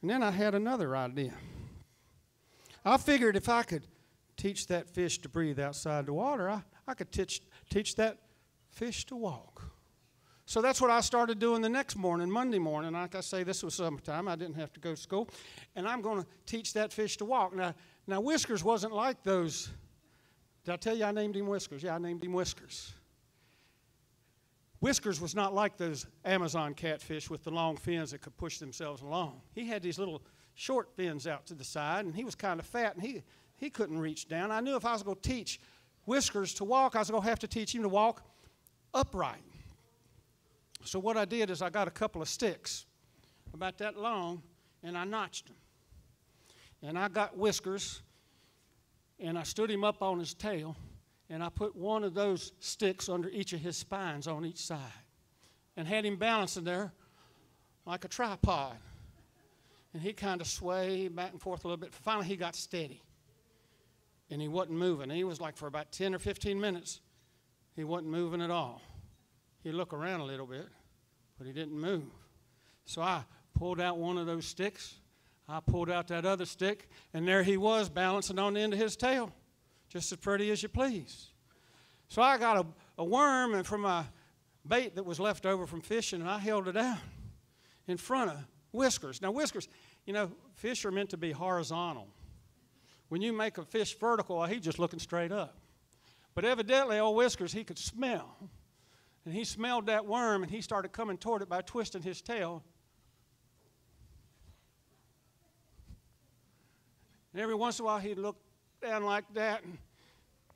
And then I had another idea. I figured if I could teach that fish to breathe outside the water, I could teach that fish to walk. So that's what I started doing the next morning, Monday morning. Like I say, this was summertime. I didn't have to go to school. And I'm going to teach that fish to walk. Now Whiskers wasn't like those. Did I tell you I named him Whiskers? Yeah, I named him Whiskers. Whiskers was not like those Amazon catfish with the long fins that could push themselves along. He had these little short fins out to the side, and he was kind of fat, and he couldn't reach down. I knew if I was going to teach Whiskers to walk, I was going to have to teach him to walk upright. So what I did is I got a couple of sticks about that long, and I notched them. And I got Whiskers, and I stood him up on his tail, and I put one of those sticks under each of his spines on each side and had him balancing there like a tripod. And he kind of swayed back and forth a little bit. Finally, he got steady, and he wasn't moving. And he was like for about 10 or 15 minutes, he wasn't moving at all. He'd look around a little bit, but he didn't move. So I pulled out one of those sticks. I pulled out that other stick, and there he was balancing on the end of his tail, just as pretty as you please. So I got a worm and from my bait that was left over from fishing, and I held it out in front of Whiskers. Now, Whiskers, you know, fish are meant to be horizontal. When you make a fish vertical, he's just looking straight up. But evidently, old Whiskers, he could smell. And he smelled that worm, and he started coming toward it by twisting his tail. And every once in a while, he'd look down like that, and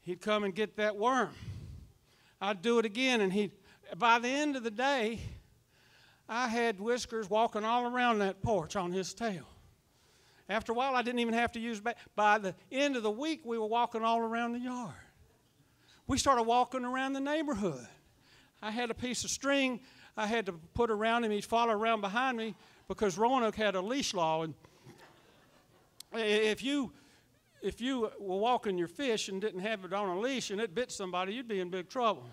he'd come and get that worm. I'd do it again, and by the end of the day, I had Whiskers walking all around that porch on his tail. After a while, I didn't even have to use bait. By the end of the week, we were walking all around the yard. We started walking around the neighborhood. I had a piece of string I had to put around him. He'd follow around behind me because Roanoke had a leash law. And if you were walking your fish and didn't have it on a leash and it bit somebody, you'd be in big trouble.